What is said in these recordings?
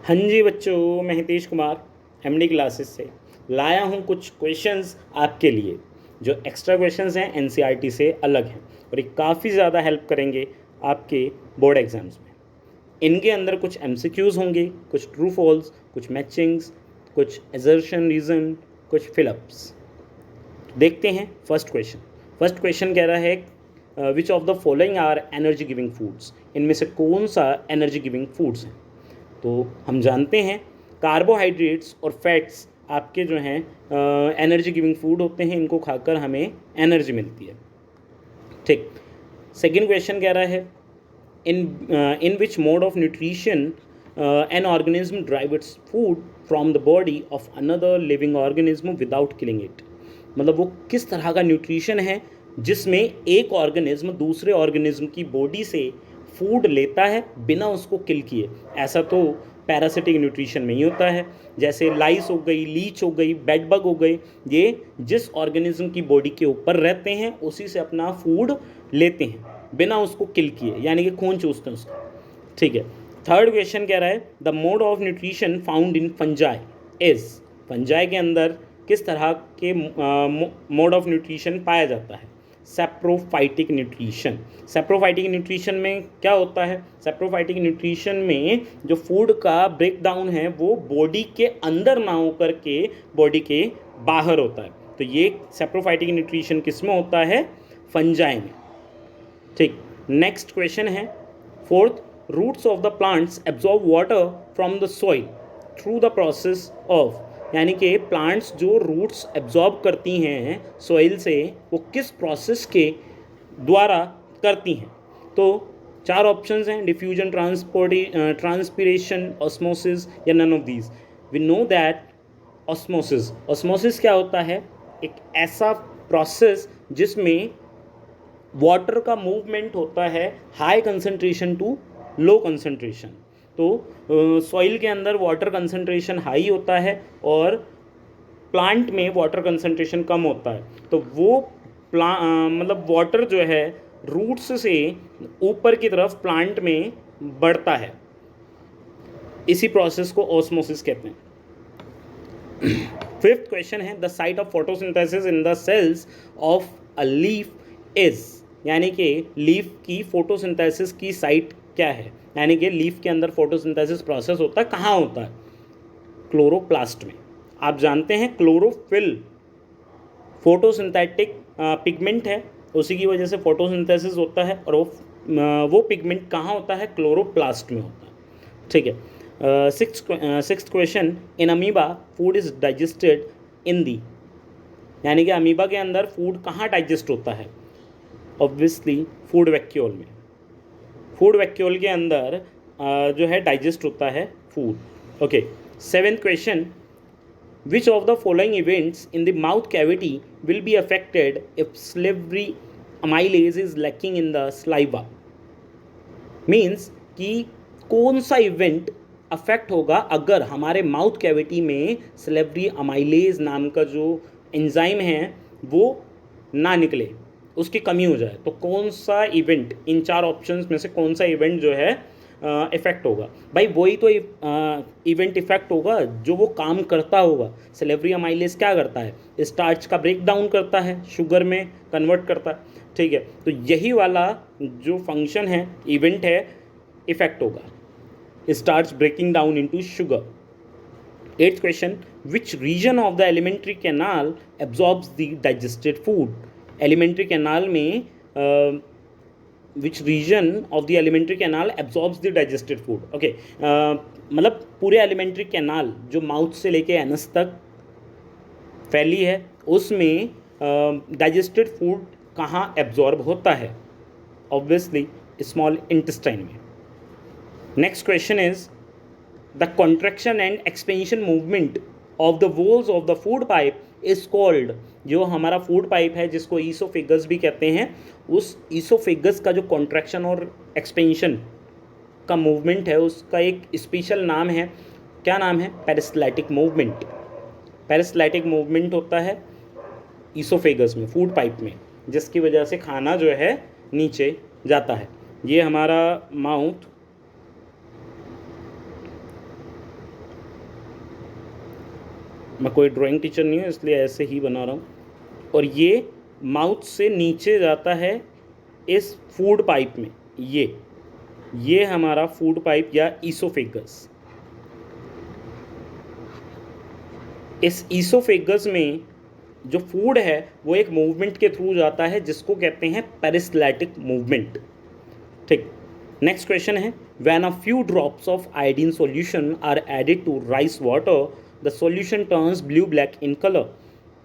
हाँ जी बच्चों, मैं हितेश कुमार एमडी क्लासेस से लाया हूँ कुछ क्वेश्चंस आपके लिए जो एक्स्ट्रा क्वेश्चंस हैं एनसीईआरटी से अलग हैं और ये काफ़ी ज़्यादा हेल्प करेंगे आपके बोर्ड एग्जाम्स में। इनके अंदर कुछ एमसीक्यूज़ होंगे, कुछ ट्रू फॉल्स, कुछ मैचिंग्स, कुछ एजर्शन रीज़न, कुछ फिलअप्स। देखते हैं फर्स्ट क्वेश्चन कह रहा है which of the following are energy giving foods. इनमें से कौन सा एनर्जी गिविंग फूड्स हैं? तो हम जानते हैं कार्बोहाइड्रेट्स और फैट्स आपके जो हैं एनर्जी गिविंग फूड होते हैं। इनको खाकर हमें एनर्जी मिलती है। ठीक। सेकंड क्वेश्चन कह रहा है in which mode of nutrition an organism drive its food from the body of another living organism without killing it. मतलब वो किस तरह का न्यूट्रिशन है जिसमें एक ऑर्गेनिज्म दूसरे ऑर्गेनिज्म की बॉडी से फूड लेता है बिना उसको किल किए। ऐसा तो पैरासिटिक न्यूट्रिशन में ही होता है, जैसे लाइस हो गई, लीच हो गई, बेड बग हो गई। ये जिस ऑर्गेनिज्म की बॉडी के ऊपर रहते हैं उसी से अपना फूड लेते हैं बिना उसको किल किए, यानी कि खून चूसते हैं उसका। ठीक है। थर्ड क्वेश्चन कह रहा है the mode of nutrition found in fungi is. Fungi के अंदर किस तरह के मोड ऑफ न्यूट्रिशन पाया जाता है? Saprophytic nutrition. सेप्रोफाइटिक न्यूट्रिशन में क्या होता है? सेप्रोफाइटिक न्यूट्रिशन में जो फूड का ब्रेक डाउन है वो बॉडी के अंदर ना होकर के बॉडी के बाहर होता है। तो ये सेप्रोफाइटिक न्यूट्रिशन किस में होता है? फंजाई में। ठीक। नेक्स्ट क्वेश्चन है fourth, roots of the plants absorb water from the soil through the process of. यानी कि प्लांट्स जो रूट्स एब्जॉर्ब करती हैं सॉइल से वो किस प्रोसेस के द्वारा करती हैं? तो चार ऑप्शंस हैं, डिफ्यूजन, ट्रांसपिरेशन, ऑस्मोसिस या none of these. We know that osmosis. Osmosis क्या होता है? एक ऐसा प्रोसेस जिसमें वाटर का मूवमेंट होता है high concentration to low concentration. तो सॉइल के अंदर वाटर कंसंट्रेशन हाई होता है और प्लांट में वाटर कंसंट्रेशन कम होता है। तो वो मतलब वाटर जो है रूट्स से ऊपर की तरफ प्लांट में बढ़ता है। इसी प्रोसेस को ऑस्मोसिस कहते हैं। फिफ्थ क्वेश्चन है the site of photosynthesis in the cells of a leaf is. यानी कि लीफ की फोटोसिंथेसिस की साइट क्या है? यानी कि लीफ के अंदर फोटोसिंथेसिस प्रोसेस होता है, कहाँ होता है? क्लोरोप्लास्ट में। आप जानते हैं क्लोरोफिल फोटोसिंथेटिक पिगमेंट है, उसी की वजह से फोटोसिंथेसिस होता है और वो पिगमेंट कहाँ होता है? क्लोरोप्लास्ट में होता है। ठीक है। Sixth question in amoeba food is digested in the. यानी कि अमीबा के अंदर फूड कहाँ डाइजेस्ट होता है? ऑब्वियसली फूड वैक्यूल में। फूड वैक्यूल के अंदर जो है डाइजेस्ट होता है food. Okay. Seventh question which of the following events in the mouth cavity will be affected if salivary amylase is lacking in the saliva. Means कि कौन सा इवेंट अफेक्ट होगा अगर हमारे माउथ कैविटी में स्लेवरी अमाइलेज नाम का जो एंजाइम है वो ना निकले, उसकी कमी हो जाए। तो कौन सा इवेंट, इन चार ऑप्शंस में से कौन सा इवेंट जो है इफेक्ट होगा? भाई वही तो इवेंट इफेक्ट होगा जो वो काम करता होगा। स्लेवरी अमाइलेज क्या करता है? स्टार्च का ब्रेक डाउन करता है, शुगर में कन्वर्ट करता है। ठीक है। तो यही वाला जो फंक्शन है, इवेंट है, इफेक्ट होगा, starch breaking down into sugar. Eighth question which region of the alimentary canal absorbs the digested food. Alimentary canal में which region of the alimentary canal absorbs the digested food. Okay. मतलब पूरे alimentary canal जो mouth से लेके anus तक फैली है उसमें डाइजेस्टेड फूड कहाँ एब्जॉर्ब होता है? ऑब्वियसली स्मॉल इंटेस्टाइन में। Next question is the contraction and expansion movement of the walls of the food pipe is called. जो हमारा फूड पाइप है जिसको ईसोफेगस भी कहते हैं, उस ईसोफेगस का जो कॉन्ट्रैक्शन और एक्सपेंशन का मूवमेंट है उसका एक स्पेशल नाम है। क्या नाम है? Peristaltic movement. पेरिस्टैल्टिक मूवमेंट होता है ईसोफेगस में, फूड पाइप में, जिसकी वजह से खाना जो है नीचे जाता है। ये हमारा माउथ मैं कोई ड्राइंग टीचर नहीं हूँ, इसलिए ऐसे ही बना रहा हूँ। और ये माउथ से नीचे जाता है इस फूड पाइप में। ये हमारा फूड पाइप या ईसोफेगस। इस ईसोफेगस में जो फूड है वो एक मूवमेंट के थ्रू जाता है जिसको कहते हैं पेरिस्टैल्टिक मूवमेंट। ठीक। नेक्स्ट क्वेश्चन है, when a few drops of iodine solution are added to rice water the solution turns blue black in colour,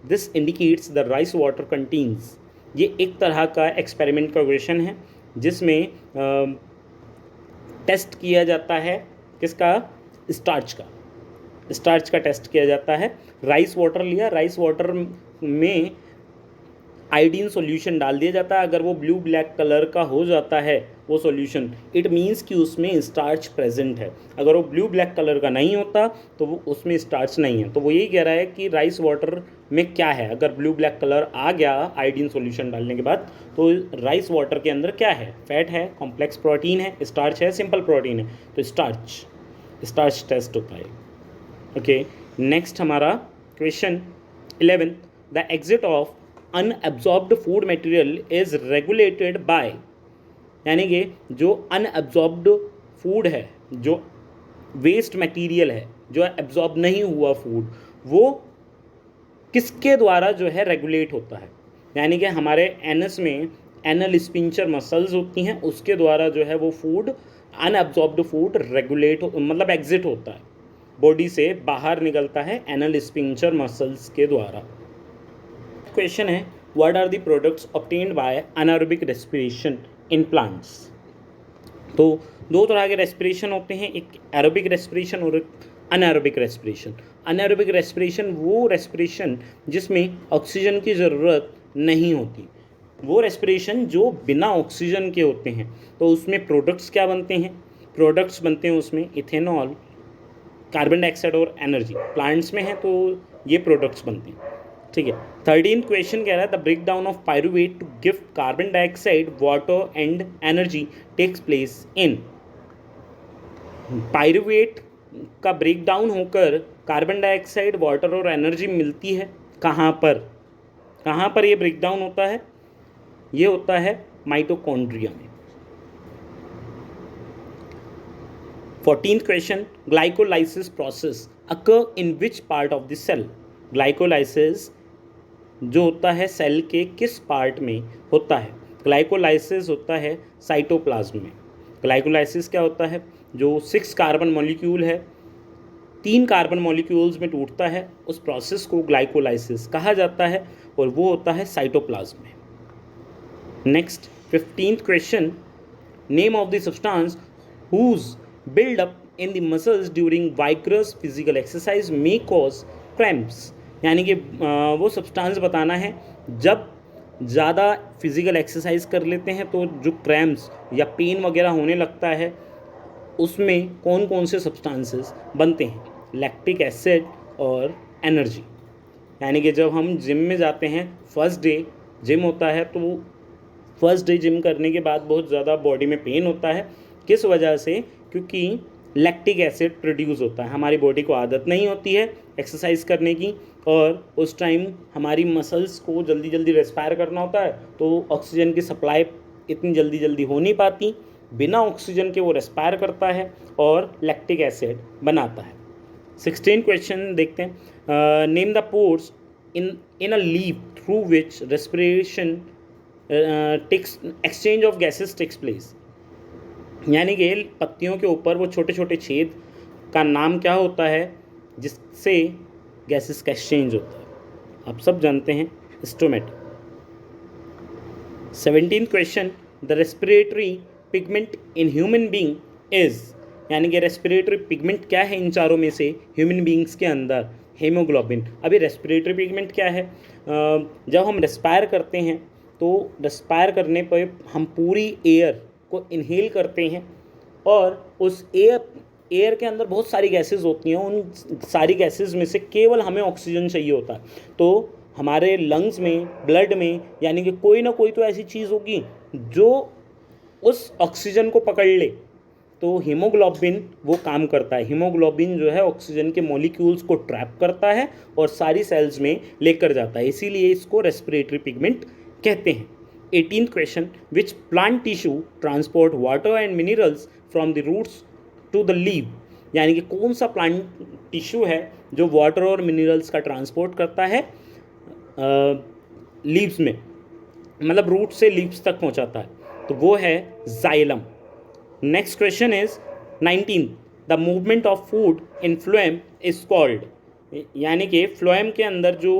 this indicates the rice water contains. ये एक तरह का एक्सपेरिमेंट का क्वेश्चन है जिसमें test किया जाता है किसका, स्टार्च का टेस्ट किया जाता है। राइस वाटर लिया, राइस वाटर में आयोडीन सॉल्यूशन डाल दिया जाता है। अगर वो ब्लू ब्लैक कलर का हो जाता है वो सॉल्यूशन, इट मीन्स कि उसमें स्टार्च प्रेजेंट है। अगर वो ब्लू ब्लैक कलर का नहीं होता तो वो उसमें स्टार्च नहीं है। तो वो यही कह रहा है कि राइस वाटर में क्या है, अगर ब्लू ब्लैक कलर आ गया आयोडीन सॉल्यूशन डालने के बाद तो राइस वाटर के अंदर क्या है, फैट है, कॉम्प्लेक्स प्रोटीन है, स्टार्च है, सिंपल प्रोटीन है। तो स्टार्च टेस्ट होता है। ओके, नेक्स्ट हमारा question 11, the exit of unabsorbed food material is regulated by, यानी कि जो अनएब्जॉर्ब्ड फूड है, जो वेस्ट मटेरियल है, जो एब्जॉर्ब नहीं हुआ फूड, वो किसके द्वारा जो है रेगुलेट होता है। यानी कि हमारे एनस में एनल स्पिंचर मसल्स होती हैं, उसके द्वारा जो है वो फूड, अनएब्जॉर्ब्ड फूड रेगुलेट मतलब एग्जिट होता है, बॉडी से बाहर निकलता है एनल स्पिंचर मसल्स के द्वारा। क्वेश्चन है, what are the products obtained by anaerobic respiration in plants. तो दो तरह के रेस्पिरेशन होते हैं, एक एरोबिक रेस्पिरेशन और एक अनारोबिक रेस्पिरेशन। अनारोबिक रेस्पिरेशन वो रेस्पिरेशन जिसमें ऑक्सीजन की ज़रूरत नहीं होती, वो रेस्पिरेशन जो बिना ऑक्सीजन के होते हैं। तो उसमें प्रोडक्ट्स क्या बनते हैं, प्रोडक्ट्स बनते हैं उसमें इथेनॉल, कार्बन डाइऑक्साइड और एनर्जी। प्लांट्स में है तो ये प्रोडक्ट्स बनते हैं। ठीक है। 13 क्वेश्चन कह रहा है, the break down of pyruvate to give carbon dioxide water and energy takes place in. Pyruvate का ब्रेक डाउन होकर कार्बन डाइऑक्साइड, वाटर और एनर्जी मिलती है कहाँ पर ये ब्रेक डाउन होता है, ये होता है माइटोकॉन्ड्रिया में। 14th question, glycolysis process occur in which part of the cell. Glycolysis जो होता है सेल के किस पार्ट में होता है। ग्लाइकोलाइसिस होता है साइटोप्लाज्म में। ग्लाइकोलाइसिस क्या होता है, जो 6 कार्बन मॉलिक्यूल है 3 कार्बन मॉलिक्यूल्स में टूटता है, उस प्रोसेस को ग्लाइकोलाइसिस कहा जाता है और वो होता है साइटोप्लाज्म में। Next 15th question, name of the substance whose build up in the muscles during vigorous physical exercise may cause cramps। यानी कि वो सब्सटेंस बताना है जब ज़्यादा फिजिकल एक्सरसाइज कर लेते हैं तो जो क्रैम्प्स या पेन वगैरह होने लगता है, उसमें कौन कौन से सब्सटेंसेस बनते हैं, लैक्टिक एसिड और एनर्जी। यानी कि जब हम जिम में जाते हैं, फर्स्ट डे जिम होता है, तो फर्स्ट डे जिम करने के बाद बहुत ज़्यादा बॉडी में पेन होता है। किस वजह से, क्योंकि लैक्टिक एसिड प्रोड्यूस होता है, हमारी बॉडी को आदत नहीं होती है एक्सरसाइज करने की, और उस टाइम हमारी मसल्स को जल्दी जल्दी रेस्पायर करना होता है, तो ऑक्सीजन की सप्लाई इतनी जल्दी जल्दी हो नहीं पाती, बिना ऑक्सीजन के वो रेस्पायर करता है और लैक्टिक एसिड बनाता है। 16 क्वेश्चन देखते हैं, name the pores in a leaf through which respiration takes exchange of gases takes place. यानी कि पत्तियों के ऊपर वो छोटे छोटे छेद का नाम क्या होता है जिससे गैसेस का एक्सचेंज होता है, आप सब जानते हैं, stomata. 17th question, the respiratory pigment in human being is. यानी कि रेस्पिरेटरी पिगमेंट क्या है इन चारों में से ह्यूमन बीइंग्स के अंदर, हेमोग्लोबिन। अभी रेस्पिरेटरी पिगमेंट क्या है, जब हम रेस्पायर करते हैं तो रेस्पायर करने पर हम पूरी एयर को इनहेल करते हैं और उस एयर के अंदर बहुत सारी गैसेस होती हैं, उन सारी गैसेस में से केवल हमें ऑक्सीजन चाहिए होता है। तो हमारे लंग्स में, ब्लड में, यानी कि कोई ना कोई तो ऐसी चीज़ होगी जो उस ऑक्सीजन को पकड़ ले। तो हीमोग्लोबिन वो काम करता है। हीमोग्लोबिन जो है ऑक्सीजन के मॉलिक्यूल्स को ट्रैप करता है और सारी सेल्स में लेकर जाता है, इसीलिए इसको रेस्पिरेटरी पिगमेंट कहते हैं। 18th question, which plant tissue transport water and minerals from the roots to the leave, यानी कि कौन सा प्लांट टिश्यू है जो वाटर और मिनरल्स का ट्रांसपोर्ट करता है लीव्स में, मतलब रूट से लीव्स तक पहुंचाता है, तो वो है xylem. Next question is 19, the movement of food in phloem is called, यानी कि फ्लोएम के अंदर जो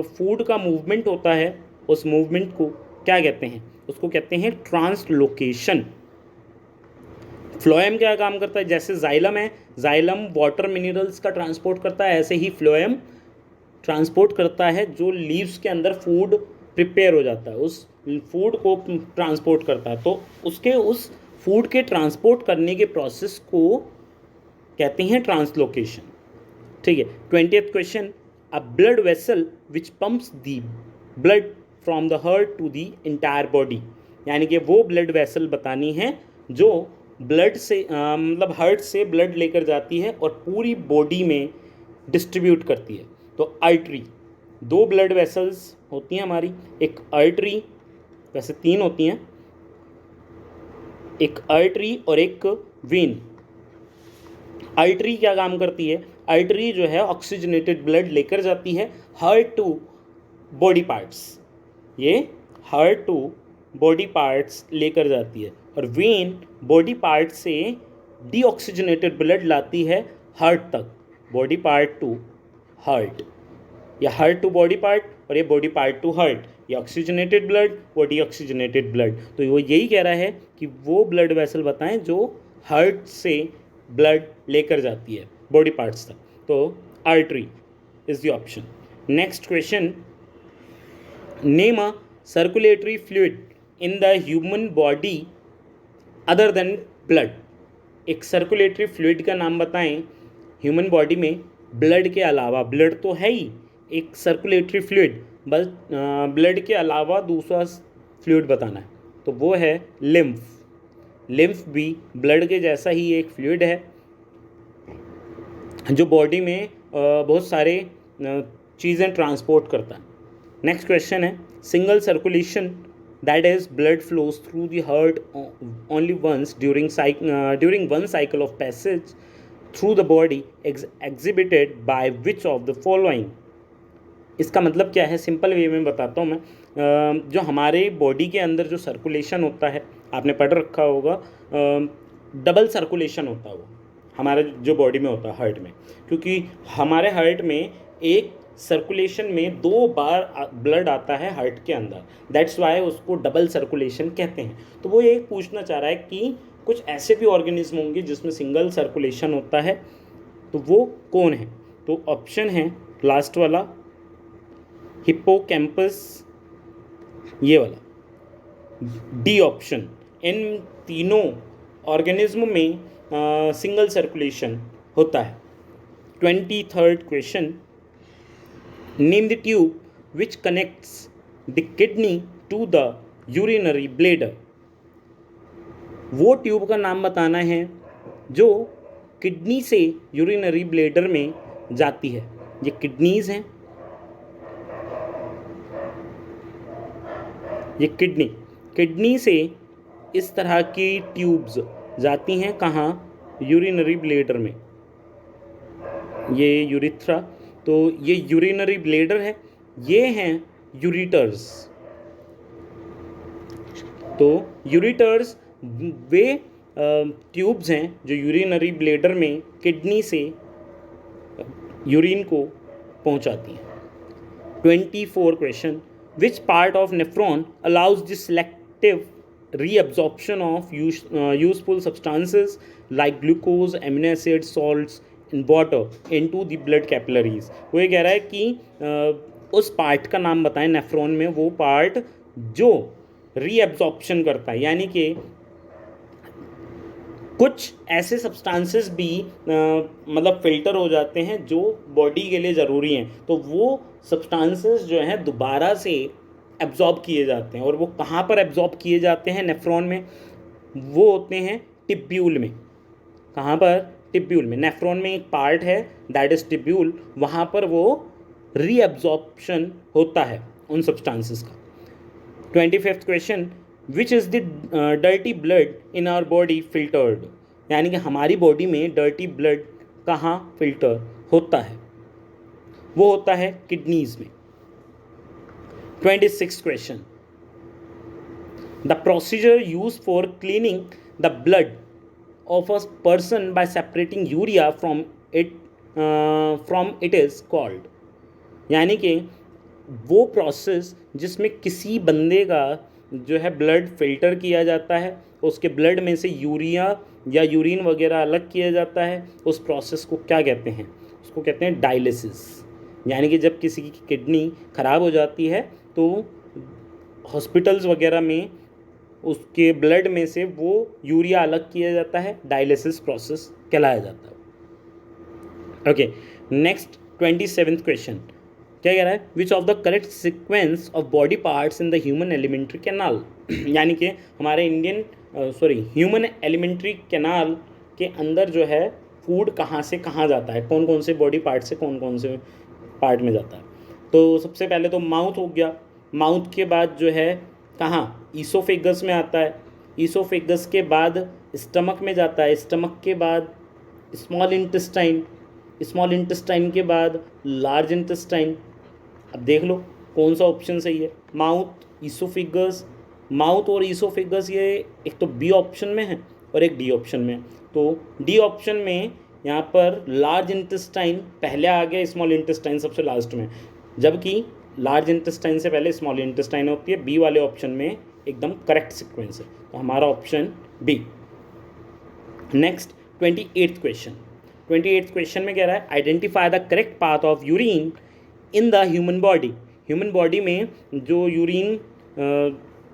फूड का मूवमेंट होता है उस मूवमेंट को क्या कहते हैं, उसको कहते हैं ट्रांसलोकेशन। फ्लोएम क्या काम करता है, जैसे जाइलम है, जाइलम वाटर मिनरल्स का ट्रांसपोर्ट करता है, ऐसे ही फ्लोएम ट्रांसपोर्ट करता है जो लीव्स के अंदर फूड प्रिपेयर हो जाता है, उस फूड को ट्रांसपोर्ट करता है, तो उसके उस फूड के ट्रांसपोर्ट करने के प्रोसेस को कहते हैं ट्रांसलोकेशन। ठीक है। 20th question, a blood vessel which pumps the blood from the heart to the entire body, यानी कि वो ब्लड वेसल बतानी है जो ब्लड से मतलब हार्ट से ब्लड लेकर जाती है और पूरी बॉडी में डिस्ट्रीब्यूट करती है। तो आर्टरी, दो ब्लड वेसल्स होती हैं हमारी, एक आर्टरी, वैसे तीन होती हैं, एक आर्टरी और एक वेन। आर्टरी क्या काम करती है, आर्टरी जो है ऑक्सीजनेटेड ब्लड लेकर जाती है हार्ट टू बॉडी पार्ट्स, ये हार्ट टू बॉडी पार्ट्स लेकर जाती है, और वेन बॉडी पार्ट से डीऑक्सीजनेटेड ब्लड लाती है हार्ट तक, बॉडी पार्ट टू हार्ट, या हार्ट टू बॉडी पार्ट और ये बॉडी पार्ट टू हार्ट, ये ऑक्सीजनेटेड ब्लड वो डीऑक्सीजनेटेड ब्लड। तो वो यही कह रहा है कि वो ब्लड वेसल बताएं जो हार्ट से ब्लड लेकर जाती है बॉडी पार्ट्स तक, तो artery is the option. Next question, name a circulatory fluid in the human body other than blood, एक सर्कुलेटरी फ्लूइड का नाम बताएं ह्यूमन बॉडी में ब्लड के अलावा, ब्लड तो है ही एक सर्कुलेटरी फ्लूइड, बस ब्लड के अलावा दूसरा फ्लूइड बताना है, तो वो है लिम्फ। लिम्फ भी ब्लड के जैसा ही एक फ्लूइड है जो बॉडी में बहुत सारे चीज़ें ट्रांसपोर्ट करता है। नेक्स्ट क्वेश्चन है, single circulation that is blood flows through the heart only once during one cycle of passage through the body exhibited by which of the following, इसका मतलब क्या है, सिंपल वे में बताता हूँ मैं। जो हमारे बॉडी के अंदर जो सर्कुलेशन होता है, आपने पढ़ रखा होगा, डबल सर्कुलेशन होता है वो हमारे जो बॉडी में होता है हार्ट में, क्योंकि हमारे हार्ट में एक सर्कुलेशन में 2 बार ब्लड आता है हार्ट के अंदर, दैट्स वाई उसको डबल सर्कुलेशन कहते हैं। तो वो ये पूछना चाह रहा है कि कुछ ऐसे भी ऑर्गेनिज्म होंगे जिसमें सिंगल सर्कुलेशन होता है, तो वो कौन है, तो ऑप्शन है लास्ट वाला हिप्पोकैम्पस, ये वाला डी ऑप्शन। इन तीनों ऑर्गेनिज्म में सिंगल सर्कुलेशन होता है। 23rd question, name the tube which connects the kidney to the urinary bladder, वो ट्यूब का नाम बताना है जो किडनी से यूरिनरी ब्लैडर में जाती है। ये किडनीज हैं, ये किडनी से इस तरह की ट्यूब्स जाती हैं कहाँ, यूरिनरी ब्लैडर में, ये यूरिथ्रा, तो ये यूरिनरी ब्लैडर है, ये हैं यूरिटर्स। तो यूरिटर्स वे ट्यूब्स हैं जो यूरिनरी ब्लैडर में किडनी से यूरिन को पहुंचाती हैं। 24 question, which part of nephron allows the selective reabsorption of useful substances like glucose, amino acid, salts in water into the blood capillaries। वो ये कह रहा है कि उस पार्ट का नाम बताएं नेफ्रॉन में, वो पार्ट जो रीअब्जॉर्प्शन करता है, यानी कि कुछ ऐसे सब्सटेंसेस भी मतलब फिल्टर हो जाते हैं जो बॉडी के लिए ज़रूरी हैं, तो वो सब्सटेंसेस जो हैं दोबारा से एब्जॉर्ब किए जाते हैं, और वो कहाँ पर एब्जॉर्ब किए जाते हैं नेफ्रॉन में, वो होते हैं टिब्यूल में। कहाँ पर? टिब्यूल में। नेफ्रॉन में एक पार्ट है दैट इज टिब्यूल, वहाँ पर वो रीअब्जॉर्प्शन होता है उन सब्सटेंसेस का। 25th question, which is the dirty blood in our body filtered, यानी कि हमारी बॉडी में डर्टी ब्लड कहाँ फिल्टर होता है? वो होता है किडनीज में। 26th question, the procedure use for cleaning the blood of a person by separating urea from it is called, यानी कि वो प्रोसेस जिसमें किसी बंदे का जो है ब्लड फिल्टर किया जाता है, उसके ब्लड में से यूरिया या यूरिन वगैरह अलग किया जाता है, उस प्रोसेस को क्या कहते हैं? उसको कहते हैं डायलिसिस। यानी कि जब किसी की किडनी ख़राब हो जाती है तो हॉस्पिटल्स वगैरह में उसके ब्लड में से वो यूरिया अलग किया जाता है, डायलिसिस प्रोसेस कहलाया जाता है। ओके, नेक्स्ट 27th क्वेश्चन क्या कह रहा है? Which of the correct sequence of body parts in the human alimentary canal, यानी कि हमारे ह्यूमन एलिमेंट्री कैनाल के अंदर जो है फूड कहाँ से कहाँ जाता है, कौन कौन से बॉडी पार्ट से कौन कौन से पार्ट में जाता है? तो सबसे पहले तो माउथ हो गया, माउथ के बाद जो है कहाँ? ईसोफेगस में आता है, ईसोफेगस के बाद स्टमक में जाता है, स्टमक के बाद स्मॉल इंटेस्टाइन, स्मॉल इंटेस्टाइन के बाद लार्ज इंटेस्टाइन। अब देख लो कौन सा ऑप्शन सही है, माउथ, ईसोफेगस। माउथ और ईसोफेगस ये एक तो बी ऑप्शन में है और एक डी ऑप्शन में है। तो डी ऑप्शन में यहाँ पर लार्ज इंटेस्टाइन पहले आ गया, स्मॉल इंटेस्टाइन सबसे लास्ट में, जबकि लार्ज इंटेस्टाइन से पहले स्मॉल इंटेस्टाइन होती है। बी वाले ऑप्शन में एकदम करेक्ट सीक्वेंस है, तो हमारा option B. Next 28th question, 28th question में कह रहा है identify the correct path of urine in the human body. Human body में जो यूरिन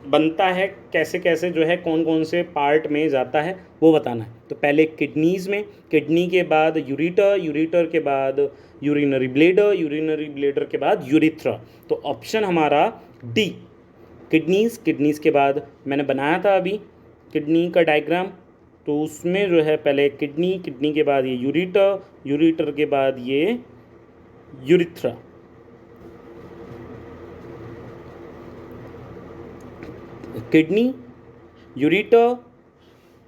बनता है कैसे कैसे जो है कौन कौन से पार्ट में जाता है वो बताना है। तो पहले किडनीज में, किडनी के बाद यूरिटर, यूरिटर के बाद यूरिनरी ब्लेडर, यूरिनरी ब्लेडर के बाद यूरिथ्रा। तो ऑप्शन हमारा डी, किडनीज। किडनीज के बाद मैंने बनाया था अभी किडनी का डायग्राम, तो उसमें जो है पहले किडनी, किडनी के बाद ये यूरिटर, यूरिटर के बाद ये urethra. Kidney, ureter,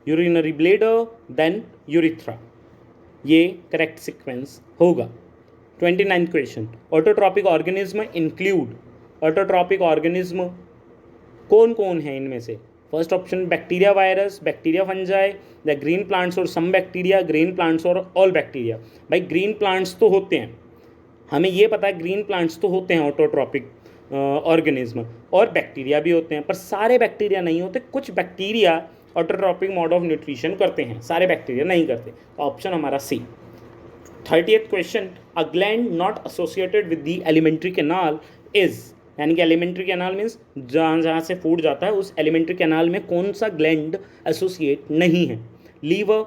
urinary bladder, then urethra, ये करेक्ट सीक्वेंस होगा। 29th question, autotrophic organism include, autotrophic organism कौन कौन है इनमें से? First option bacteria, virus, bacteria, fungi, the green plants और सम बैक्टीरिया, ग्रीन प्लांट्स और ऑल बैक्टीरिया। भाई ग्रीन प्लांट्स तो होते हैं, हमें ये पता है ग्रीन प्लांट्स तो होते हैं ऑटोट्रॉपिक ऑर्गेनिज्म, और बैक्टीरिया भी होते हैं, पर सारे बैक्टीरिया नहीं होते। कुछ bacteria autotrophic mode of nutrition करते हैं, सारे बैक्टीरिया नहीं करते। तो ऑप्शन हमारा सी। 30th question, a gland not associated with the alimentary canal is, यानी कि एलिमेंट्री कैनाल मीन्स जहाँ जहाँ से फूड जाता है उस एलिमेंट्री कैनाल में कौन सा ग्लैंड एसोसिएट नहीं है? लीवर,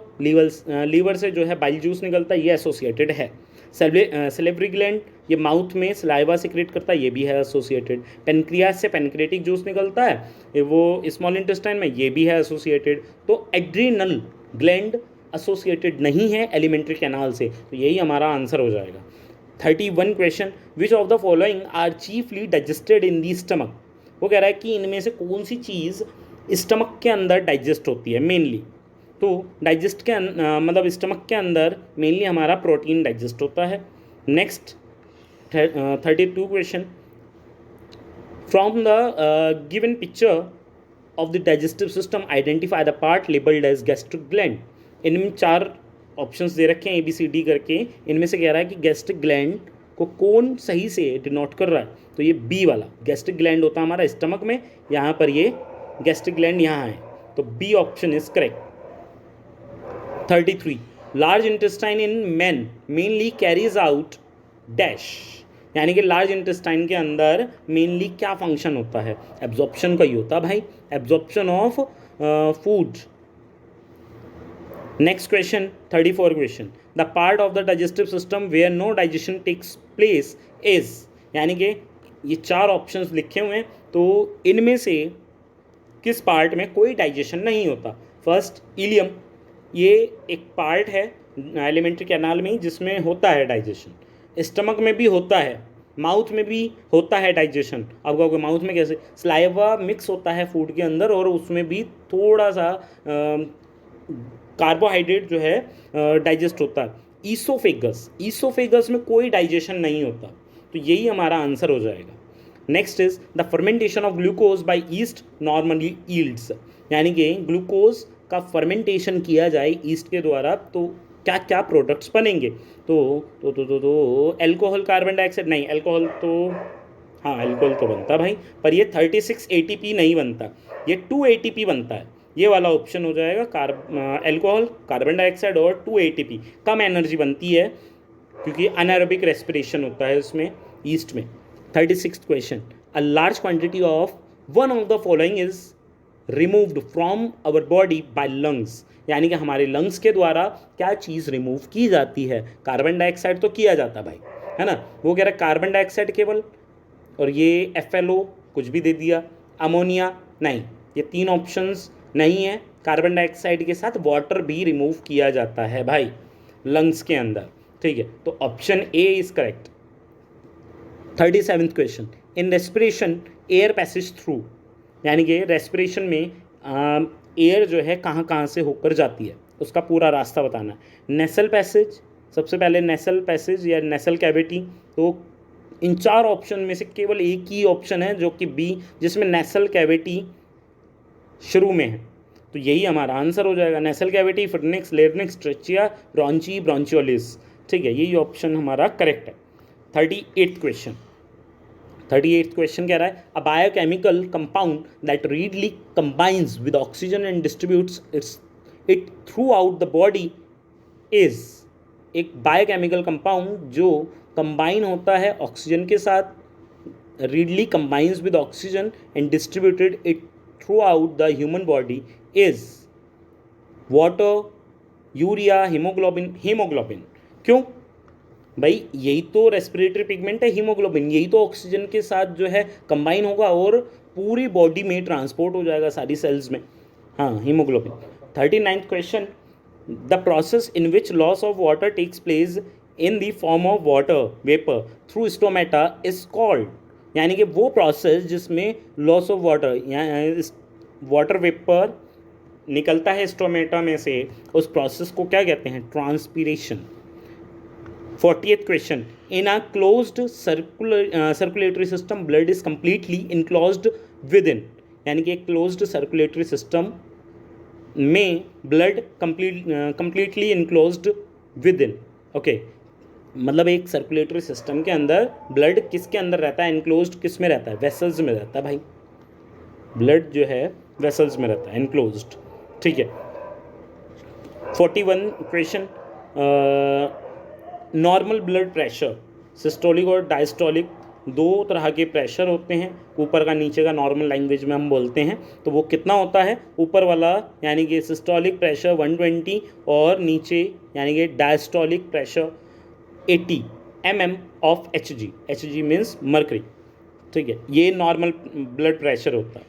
लीवर से जो है बाइल जूस निकलता है, ये एसोसिएटेड है। सेलेवरी ग्लैंड, ये माउथ में सलाइवा सिक्रेट करता है, ये भी है एसोसिएटेड। पेनक्रियास से पेनक्रेटिक जूस निकलता है, वो स्मॉल इंटेस्टाइन में, ये भी है एसोसिएटेड। तो एड्रीनल ग्लैंड एसोसिएटेड नहीं है एलिमेंट्री कैनाल से, तो यही हमारा आंसर हो जाएगा। 31 question, which of the following are chiefly digested in the stomach. वो कह रहा है कि इनमें से कौन सी चीज़ स्टमक के अंदर डाइजेस्ट होती है मेनली? तो डाइजेस्ट के मतलब स्टमक के अंदर मेनली हमारा प्रोटीन डाइजेस्ट होता है। Next 32 question, from the given picture of the digestive system identify the part labelled as gastric gland. इनमें 4 ऑप्शंस दे रखे हैं ABCD करके, इनमें से कह रहा है कि गैस्ट्रिक ग्लैंड को कौन सही से डिनोट कर रहा है? तो ये बी वाला गैस्ट्रिक ग्लैंड होता है हमारा स्टमक में, यहाँ पर ये गैस्ट्रिक ग्लैंड यहाँ है, तो B option is correct. 33, large intestine in man mainly carries out dash, यानी कि लार्ज इंटेस्टाइन के अंदर मेनली क्या फंक्शन होता है? एब्जॉर्प्शन का ही होता है भाई, absorption of food. Next question 34 question, the part of the digestive system where no digestion takes place is, यानी कि ये 4 ऑप्शंस लिखे हुए हैं, तो इनमें से किस पार्ट में कोई डाइजेशन नहीं होता? फर्स्ट इलियम, ये एक पार्ट है एलिमेंट्री कैनाल में जिसमें होता है डाइजेशन, स्टमक में भी होता है, माउथ में भी होता है डाइजेशन। आप कहोगे माउथ में कैसे? स्लाइवा मिक्स होता है फूड के अंदर और उसमें भी थोड़ा सा कार्बोहाइड्रेट जो है डाइजेस्ट होता है। ईसोफेगस में कोई डाइजेशन नहीं होता, तो यही हमारा आंसर हो जाएगा। Next is the fermentation of glucose by yeast normally yields, यानी कि ग्लूकोज का फर्मेंटेशन किया जाए ईस्ट के द्वारा तो क्या क्या प्रोडक्ट्स बनेंगे? तो एल्कोहल, कार्बन डाइऑक्साइड नहीं, एल्कोहल तो हाँ एल्कोहल तो बनता भाई, पर ये 36 ATP नहीं बनता, ये 2 ATP बनता है। ये वाला ऑप्शन हो जाएगा एल्कोहल, कार्बन डाइऑक्साइड और 2 ATP। कम एनर्जी बनती है क्योंकि अनारोबिक रेस्पिरेशन होता है उसमें ईस्ट में। 36th question, a large quantity of one of the following is removed from our body by lungs, यानी कि हमारे लंग्स के द्वारा क्या चीज़ रिमूव की जाती है? कार्बन डाइऑक्साइड तो किया जाता भाई, है ना, वो कह रहा है कार्बन डाइऑक्साइड केवल, और ये FLO कुछ भी दे दिया, अमोनिया नहीं, ये 3 ऑप्शंस नहीं है। कार्बन डाइऑक्साइड के साथ वाटर भी रिमूव किया जाता है भाई लंग्स के अंदर, ठीक है, तो option A is correct. 37th question, in respiration air passage through, यानी कि रेस्पिरेशन में एयर जो है कहाँ कहाँ से होकर जाती है उसका पूरा रास्ता बताना है। नेसल पैसेज, सबसे पहले नेसल पैसेज या नेसल कैविटी, तो इन 4 ऑप्शन में से केवल एक ही ऑप्शन है जो कि बी, जिसमें नेसल कैविटी शुरू में है, तो यही हमारा आंसर हो जाएगा। नेसल कैविटी, फिटनिक्स, लेरनिक्स, ट्रेचिया, ब्रॉन्ची, ब्रॉन्चियोलिस, ठीक है, यही ऑप्शन हमारा करेक्ट है। 38th क्वेश्चन, 38th क्वेश्चन कह रहा है अ biochemical compound that readily combines with oxygen and distributes it through out the body is, एक बायोकेमिकल कंपाउंड जो कंबाइन होता है ऑक्सीजन के साथ, readily combines with oxygen and distributed it through out the human body is water, urea, haemoglobin. Haemoglobin क्यों भाई? यही तो रेस्पिरेटरी पिगमेंट है हीमोग्लोबिन, यही तो ऑक्सीजन के साथ जो है कंबाइन होगा और पूरी बॉडी में ट्रांसपोर्ट हो जाएगा सारी सेल्स में, हाँ haemoglobin. 39th question, the process in which loss of water takes place in the form of water vapour through stomata is called, यानी कि वो प्रोसेस जिसमें लॉस ऑफ वाटर या वाटर वेपर निकलता है स्टोमेटा में से, उस प्रोसेस को क्या कहते हैं? Transpiration. 40th question, in a closed circulatory system blood is completely enclosed with in, यानी कि एक क्लोज्ड सर्कुलेटरी सिस्टम में blood completely enclosed with in, okay, मतलब एक सर्कुलेटरी सिस्टम के अंदर ब्लड किसके अंदर रहता है? इनक्लोज्ड किस में रहता है? वेसल्स में रहता है भाई, ब्लड जो है वेसल्स में रहता है, इनक्लोज्ड, ठीक है। 41 question, normal blood pressure, systolic और डायस्टोलिक, 2 तरह के प्रेशर होते हैं, ऊपर का नीचे का नॉर्मल लैंग्वेज में हम बोलते हैं, तो वो कितना होता है? ऊपर वाला यानी कि सिस्टोलिक प्रेशर 120 और नीचे यानी कि diastolic pressure 80 mm of Hg, Hg means mercury, ठीक है, ये नॉर्मल ब्लड प्रेशर होता है।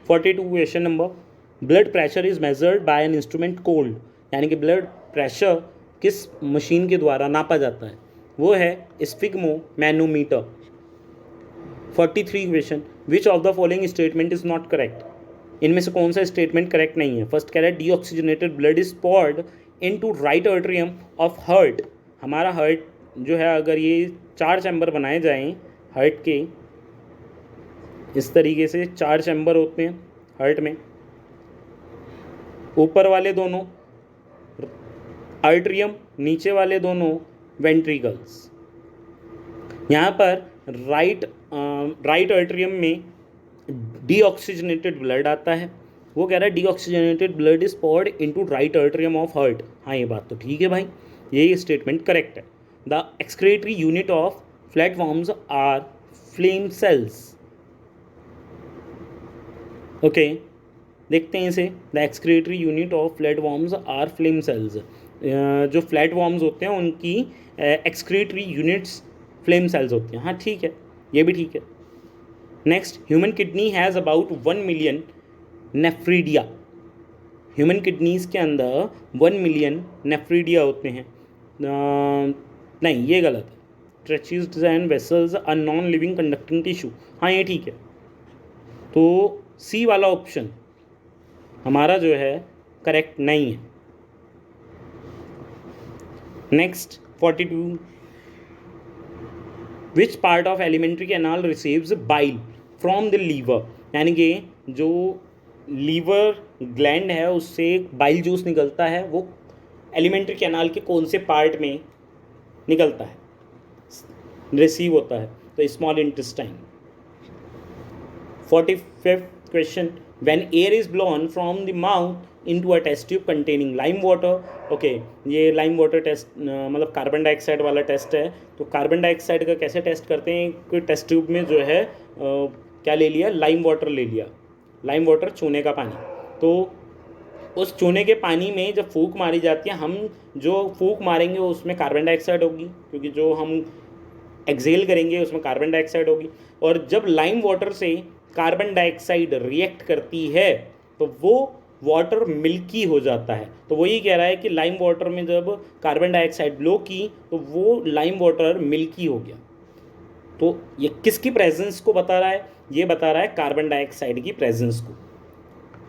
42 question number, blood pressure is measured by an instrument cold, यानी कि ब्लड प्रेशर किस मशीन के द्वारा नापा जाता है? वो है sphygmo manometer. 43 question, which of the following statement is not correct, इनमें से कौन सा स्टेटमेंट करेक्ट नहीं है? फर्स्ट कह रहा है deoxygenated blood is poured into right atrium of heart, हमारा हार्ट जो है अगर ये 4 चैम्बर बनाए जाएं हार्ट के, इस तरीके से 4 चैम्बर होते हैं हार्ट में, ऊपर वाले दोनों आर्टरियम, नीचे वाले दोनों वेंट्रिकल्स। यहाँ पर राइट आर्टरियम में डीऑक्सीजनेटेड ब्लड आता है, वो कह रहा है deoxygenated blood is poured into right atrium of heart, हाँ ये बात तो ठीक है भाई, यही स्टेटमेंट करेक्ट है। The excretory unit of flatworms are flame cells, okay, देखते हैं इसे। The excretory unit of flatworms are flame cells, जो फ्लैटवर्म्स होते हैं उनकी एक्सक्रीटरी यूनिट्स फ्लेम सेल्स होती हैं, हाँ ठीक है, ये भी ठीक है। Next, human kidney has about 1 million nephridia, human kidneys के अंदर 1 मिलियन नेफ्रीडिया होते हैं। नहीं, ये गलत है। Tracheids and vessels are non living conducting tissue, हाँ ये ठीक है। तो सी वाला ऑप्शन हमारा जो है करेक्ट नहीं है। Next 42, which part of alimentary canal receives bile from the liver, यानी कि जो लीवर ग्लैंड है उससे बाइल जूस निकलता है, वो एलिमेंट्री कैनाल के कौन से पार्ट में निकलता है, रिसीव होता है? तो small intestine. 45th question, when air is blown from the mouth into a test tube containing lime water. Okay, ये लाइम वाटर टेस्ट मतलब कार्बन डाइऑक्साइड वाला टेस्ट है। तो कार्बन डाइऑक्साइड का कैसे टेस्ट करते हैं? कोई टेस्ट ट्यूब में जो है क्या ले लिया, लाइम वाटर ले लिया, लाइम वाटर चूने का पानी। तो उस चूने के पानी में जब फूंक मारी जाती है, हम जो फूंक मारेंगे उसमें कार्बन डाइऑक्साइड होगी, क्योंकि जो हम एक्सेल करेंगे उसमें कार्बन डाइऑक्साइड होगी। और जब लाइम वाटर से कार्बन डाइऑक्साइड रिएक्ट करती है तो वो वाटर मिल्की हो जाता है। तो वही कह रहा है कि लाइम वाटर में जब कार्बन डाइऑक्साइड ब्लो की तो वो लाइम वाटर मिल्की हो गया। तो ये किसकी प्रेजेंस को बता रहा है? ये बता रहा है कार्बन डाइऑक्साइड की प्रेजेंस को।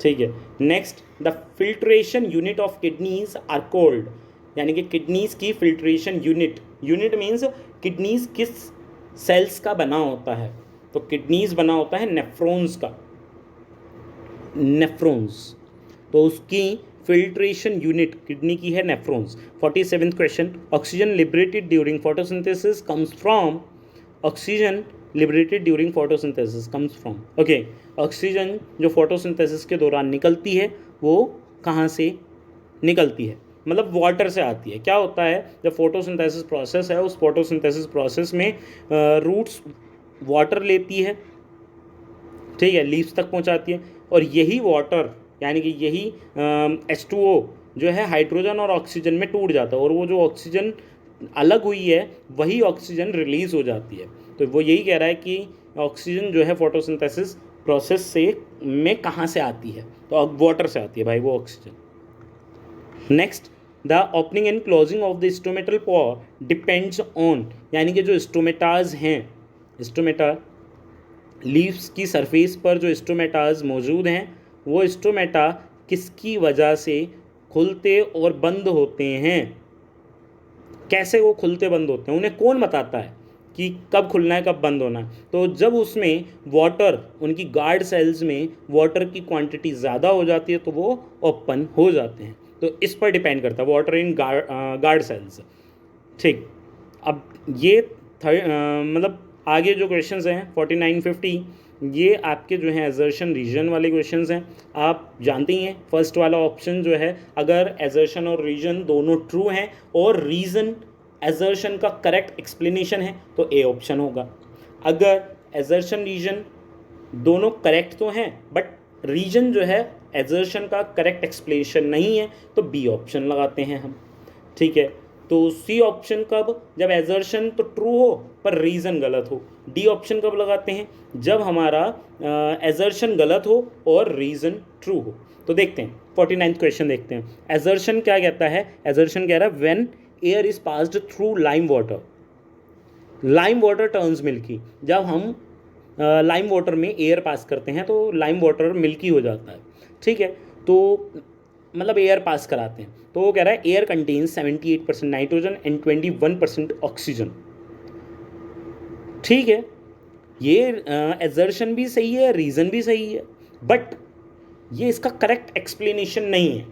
ठीक है। Next, the filtration unit of kidneys are called, यानी कि किडनीज की filtration unit, unit means kidneys किस सेल्स का बना होता है? तो किडनीज बना होता है नेफ्रॉन्स का, नेफ्रॉन्स। तो उसकी फिल्ट्रेशन यूनिट किडनी की है nephrons. 47th question, oxygen liberated during photosynthesis comes from, oxygen liberated during photosynthesis comes from, okay, oxygen जो फोटोसिंथेसिस के दौरान निकलती है वो कहाँ से निकलती है? मतलब वाटर से आती है। क्या होता है, जब फोटोसिंथेसिस प्रोसेस है, उस फोटोसिंथेसिस प्रोसेस में रूट्स वाटर लेती है, ठीक है, लीव्स तक पहुंचाती है, और यही वाटर यानी कि यही H2O जो है हाइड्रोजन और ऑक्सीजन में टूट जाता है, और वो जो ऑक्सीजन अलग हुई है वही ऑक्सीजन रिलीज हो जाती है। तो वो यही कह रहा है कि ऑक्सीजन जो है फोटोसिंथेसिस प्रोसेस से में कहाँ से आती है? तो वाटर से आती है भाई वो oxygen. Next, the opening and closing of the stomatal pore depends on, यानी कि जो स्टोमेटाज हैं, स्टोमेटा लीव्स की सरफेस पर जो स्टोमेटाज मौजूद हैं, वो स्टोमेटा किसकी वजह से खुलते और बंद होते हैं? कैसे वो खुलते बंद होते हैं, उन्हें कौन बताता है कि कब खुलना है कब बंद होना है? तो जब उसमें वाटर, उनकी गार्ड सेल्स में वाटर की क्वांटिटी ज़्यादा हो जाती है तो वो ओपन हो जाते हैं। तो इस पर डिपेंड करता है, वाटर इन गार्ड सेल्स। ठीक, अब ये मतलब आगे जो क्वेश्चंस हैं 49-50, ये आपके जो हैं एजर्शन रीजन वाले क्वेश्चंस हैं। आप जानते ही हैं फर्स्ट वाला ऑप्शन जो है, अगर एजर्शन और रीजन दोनों ट्रू हैं और रीजन एजर्शन का करेक्ट एक्सप्लेनेशन है तो ए ऑप्शन होगा। अगर एजर्शन रीजन दोनों करेक्ट तो हैं बट रीजन जो है एजर्शन का करेक्ट एक्सप्लेनेशन नहीं है तो बी ऑप्शन लगाते हैं हम। ठीक है, तो सी ऑप्शन कब? जब एजर्शन तो ट्रू हो पर रीज़न गलत हो। डी ऑप्शन कब लगाते हैं? जब हमारा एजर्शन गलत हो और रीज़न ट्रू हो। तो देखते हैं 49th क्वेश्चन देखते हैं। एजर्शन क्या कहता है? एजर्शन कह रहा है when air is passed through lime water, lime water turns milky. जब हम लाइम वाटर में एयर पास करते हैं तो लाइम वाटर मिल्की हो जाता है। ठीक है, तो मतलब एयर पास कराते हैं, तो वो कह रहा है air contains 78% nitrogen and 21% oxygen. ठीक है, ये एजर्शन भी सही है, रीज़न भी सही है, बट ये इसका करेक्ट एक्सप्लेनेशन नहीं है।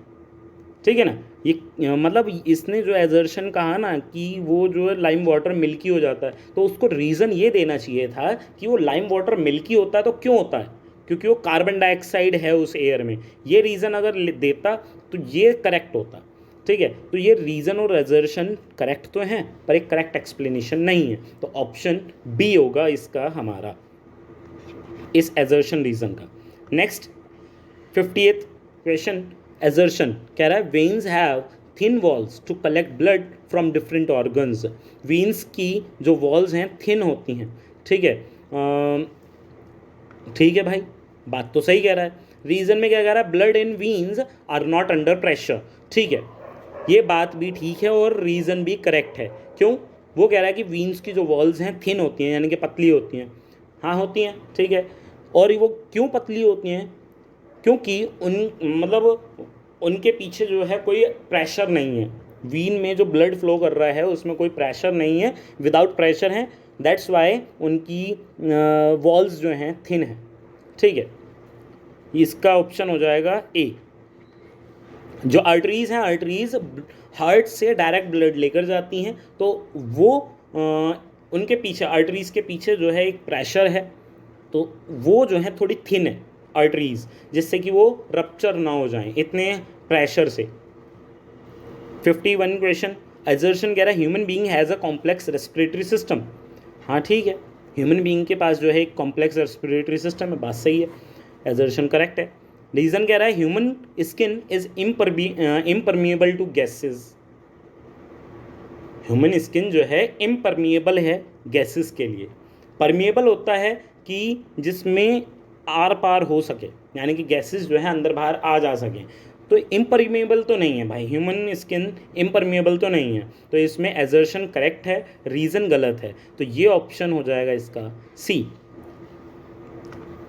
ठीक है ना, ये मतलब इसने जो एजर्शन कहा ना कि वो जो है लाइम वाटर मिल्की हो जाता है, तो उसको रीज़न ये देना चाहिए था कि वो लाइम वाटर मिल्की होता है तो क्यों होता है, क्योंकि वो कार्बन डाइऑक्साइड है उस एयर में। ये रीज़न अगर देता तो ये करेक्ट होता। ठीक है, तो ये रीज़न और एजर्शन करेक्ट तो हैं पर एक करेक्ट एक्सप्लेनेशन नहीं है, तो ऑप्शन बी होगा इसका हमारा, इस एजर्शन रीज़न का। नेक्स्ट 50th क्वेश्चन, एजर्शन कह रहा है veins have thin walls to collect blood from different organs. Veins की जो वॉल्स हैं थिन होती हैं। ठीक है, ठीक है भाई, बात तो सही कह रहा है, रीज़न में क्या कह रहा है, blood in veins are not under pressure, ठीक है, ये बात भी ठीक है और रीज़न भी करेक्ट है। क्यों? वो कह रहा है कि वीन्स की जो वॉल्स हैं थिन होती हैं, यानी कि पतली होती हैं। हाँ होती हैं, ठीक है। और वो क्यों पतली होती हैं? क्योंकि उनके पीछे जो है कोई प्रेशर नहीं है, वीन में जो ब्लड फ्लो कर रहा है उसमें कोई प्रेशर नहीं है, विदाउट प्रेशर है, दैट्स वाई उनकी वॉल्स जो हैं थिन है, ठीक है। इसका ऑप्शन हो जाएगा ए। जो आर्टरीज़ हैं, आर्टरीज़ हार्ट से डायरेक्ट ब्लड लेकर जाती हैं, तो वो उनके पीछे, आर्टरीज़ के पीछे जो है एक प्रेशर है, तो वो जो है थोड़ी थिन है आर्टरीज़, जिससे कि वो रप्चर ना हो जाएं इतने प्रेशर से। 51 क्वेश्चन, एजर्शन कह रहा है human being has a complex respiratory system. हाँ ठीक है, ह्यूमन बीइंग के पास जो है एक कॉम्प्लेक्स रेस्पिरेटरी सिस्टम है, बात सही है, एजर्शन करेक्ट है। रीज़न कह रहा है human skin is impermeable to gases. Human skin जो है इम्परमिएबल है गैसेस के लिए। परमिएबल होता है कि जिसमें आर पार हो सके, यानी कि गैसेस जो है अंदर बाहर आ जा सकें, तो इम्परमिएबल तो नहीं है भाई, ह्यूमन स्किन इम्परमिएबल तो नहीं है, तो इसमें एजर्शन करेक्ट है, रीज़न गलत है, तो ये ऑप्शन हो जाएगा इसका सी।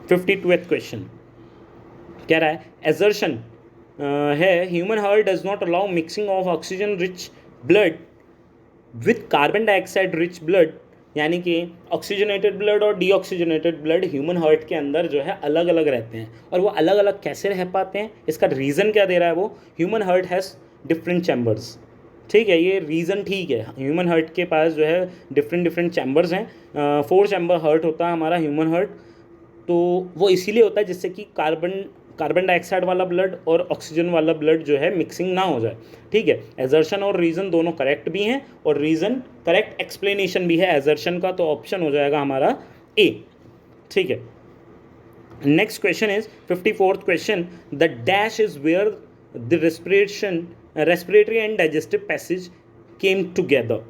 52th क्वेश्चन कह रहा है एजर्शन है human heart does not allow mixing of oxygen rich blood with carbon dioxide rich blood, यानी कि ऑक्सीजनेटेड ब्लड और डीऑक्सीजनेटेड ब्लड ह्यूमन हार्ट के अंदर जो है अलग अलग रहते हैं, और वो अलग अलग कैसे रह पाते हैं, इसका रीज़न क्या दे रहा है वो, human heart has different chambers, ठीक है, ये रीज़न ठीक है, ह्यूमन हार्ट के पास जो है डिफरेंट चैम्बर्स हैं, 4 चैम्बर हार्ट होता है हमारा ह्यूमन हार्ट, तो वो इसीलिए होता है जिससे कि कार्बन डाइऑक्साइड वाला ब्लड और ऑक्सीजन वाला ब्लड जो है मिक्सिंग ना हो जाए, ठीक है। एजर्शन और रीज़न दोनों करेक्ट भी हैं, और रीज़न करेक्ट एक्सप्लेनेशन भी है एजर्शन का, तो ऑप्शन हो जाएगा हमारा ए, ठीक है। Next question is 54th question, the dash is where the respiratory and digestive passage came together.